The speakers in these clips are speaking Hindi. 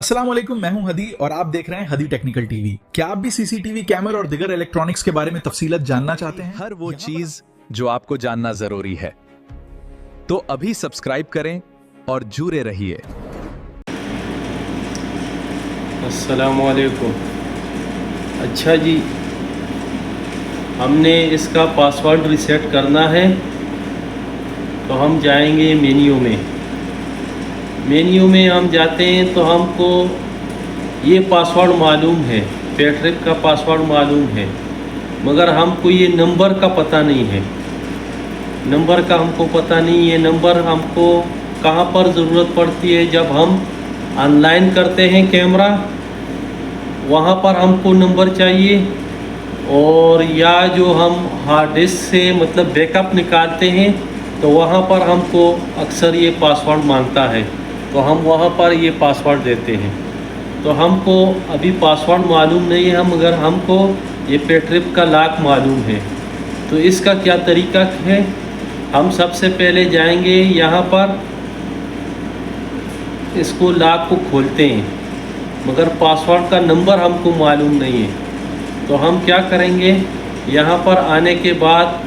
अस्सलाम वालेकुम, मैं हूं हदी और आप देख रहे हैं हदी टेक्निकल टीवी। क्या आप भी सीसीटीवी कैमरे और दिगर इलेक्ट्रॉनिक्स के बारे में तफसीलत जानना चाहते हैं? हर वो चीज जो आपको जानना जरूरी है, तो अभी सब्सक्राइब करें और जुड़े रहिए। अस्सलाम वालेकुम। अच्छा जी, हमने इसका पासवर्ड रीसेट करना है तो हम जाएंगे मेन्यू में हम जाते हैं तो हमको ये पासवर्ड मालूम है, पेट्रिप का पासवर्ड मालूम है, मगर हमको ये नंबर का पता नहीं है। नंबर का हमको पता नहीं, ये नंबर हमको कहाँ पर ज़रूरत पड़ती है? जब हम ऑनलाइन करते हैं कैमरा, वहाँ पर हमको नंबर चाहिए, और या जो हम हार्ड डिस्क से मतलब बैकअप निकालते हैं तो वहाँ पर हमको अक्सर ये पासवर्ड मांगता है, तो हम वहाँ पर ये पासवर्ड देते हैं। तो हमको अभी पासवर्ड मालूम नहीं है, मगर हमको ये पेट्रिप का लॉक मालूम है। तो इसका क्या तरीका है? हम सबसे पहले जाएंगे यहाँ पर, इसको लॉक को खोलते हैं, मगर पासवर्ड का नंबर हमको मालूम नहीं है। तो हम क्या करेंगे, यहाँ पर आने के बाद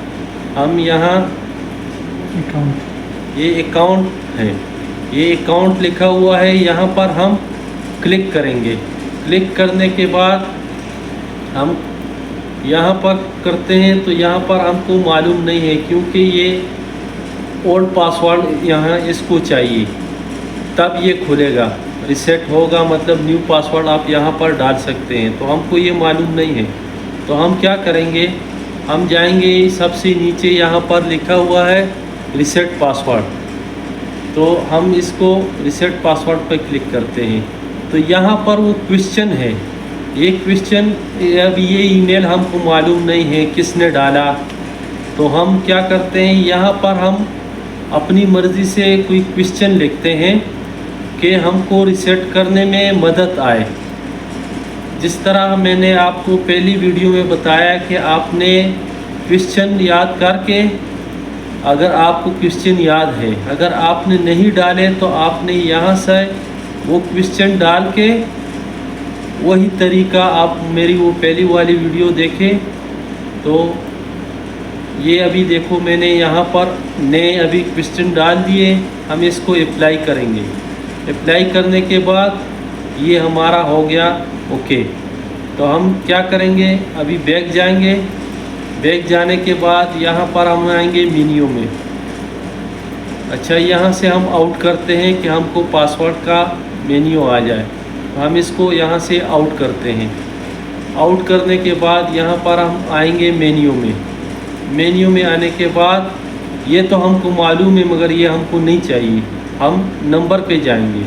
हम यहाँ ये अकाउंट है, ये अकाउंट लिखा हुआ है, यहाँ पर हम क्लिक करेंगे। क्लिक करने के बाद हम यहाँ पर करते हैं तो यहाँ पर हमको मालूम नहीं है, क्योंकि ये ओल्ड पासवर्ड यहाँ इसको चाहिए, तब ये खुलेगा, रीसेट होगा, मतलब न्यू पासवर्ड आप यहाँ पर डाल सकते हैं। तो हमको ये मालूम नहीं है, तो हम क्या करेंगे, हम जाएंगे सबसे नीचे, यहाँ पर लिखा हुआ है रीसेट पासवर्ड, तो हम इसको रीसेट पासवर्ड पर क्लिक करते हैं। तो यहाँ पर वो क्वेश्चन है, ये क्वेश्चन, अब ये ईमेल हमको मालूम नहीं है किसने डाला, तो हम क्या करते हैं, यहाँ पर हम अपनी मर्ज़ी से कोई क्वेश्चन लिखते हैं कि हमको रीसेट करने में मदद आए। जिस तरह मैंने आपको पहली वीडियो में बताया कि आपने क्वेश्चन याद करके, अगर आपको क्वेश्चन याद है, अगर आपने नहीं डाले तो आपने यहाँ से वो क्वेश्चन डाल के, वही तरीका आप मेरी वो पहली वाली वीडियो देखें। तो ये अभी देखो, मैंने यहाँ पर नए अभी क्वेश्चन डाल दिए, हम इसको अप्लाई करेंगे। अप्लाई करने के बाद ये हमारा हो गया ओके। तो हम क्या करेंगे, अभी बैक जाएंगे, बैक जाने के बाद यहाँ पर हम आएंगे मेन्यू में। अच्छा, यहाँ से हम आउट करते हैं कि हमको पासवर्ड का मेन्यू आ जाए, हम इसको यहाँ से आउट करते हैं। आउट करने के बाद यहाँ पर हम आएंगे मेन्यू में। मेन्यू में आने के बाद ये तो हमको मालूम है, मगर ये हमको नहीं चाहिए, हम नंबर पे जाएंगे।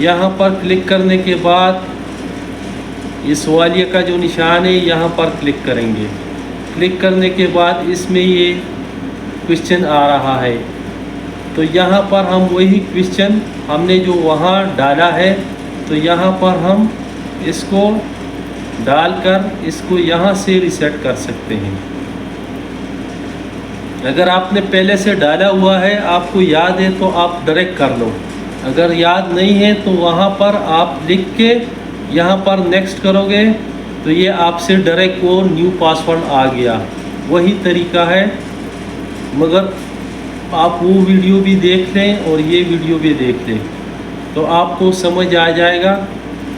यहाँ पर क्लिक करने के बाद ये सवालिया का जो निशान है, यहाँ पर क्लिक करेंगे। क्लिक करने के बाद इसमें ये क्वेश्चन आ रहा है, तो यहाँ पर हम वही क्वेश्चन हमने जो वहाँ डाला है, तो यहाँ पर हम इसको डालकर इसको यहाँ से रीसेट कर सकते हैं। अगर आपने पहले से डाला हुआ है, आपको याद है, तो आप डायरेक्ट कर लो। अगर याद नहीं है तो वहाँ पर आप लिख के यहाँ पर नेक्स्ट करोगे तो ये आपसे डायरेक्ट वो न्यू पासवर्ड आ गया। वही तरीका है, मगर आप वो वीडियो भी देख लें और ये वीडियो भी देख लें, तो आपको समझ आ जाएगा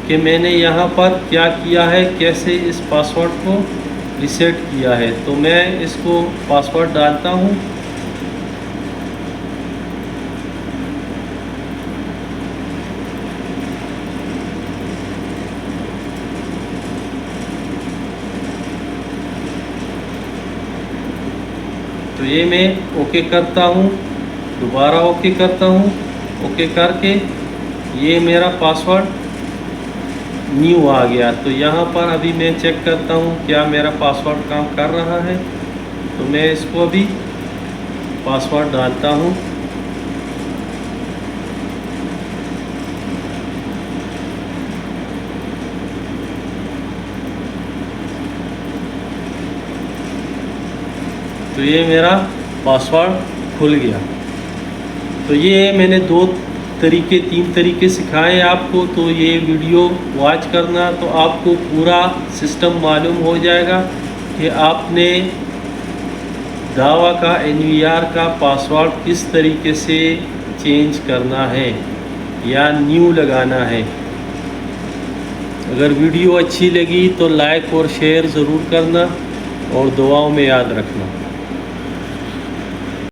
कि मैंने यहाँ पर क्या किया है, कैसे इस पासवर्ड को रीसेट किया है। तो मैं इसको पासवर्ड डालता हूँ। तो ये मैं ओके करता हूँ, दोबारा ओके करता हूँ। ओके करके ये मेरा पासवर्ड न्यू आ गया। तो यहाँ पर अभी मैं चेक करता हूँ क्या मेरा पासवर्ड काम कर रहा है। तो मैं इसको अभी पासवर्ड डालता हूँ। तो ये मेरा पासवर्ड खुल गया। तो ये मैंने दो तीन तरीके सिखाएं आपको, तो ये वीडियो वॉच करना, तो आपको पूरा सिस्टम मालूम हो जाएगा कि आपने दावा का NVR का पासवर्ड किस तरीके से चेंज करना है या न्यू लगाना है। अगर वीडियो अच्छी लगी तो लाइक और शेयर ज़रूर करना और दुआओं में याद रखना।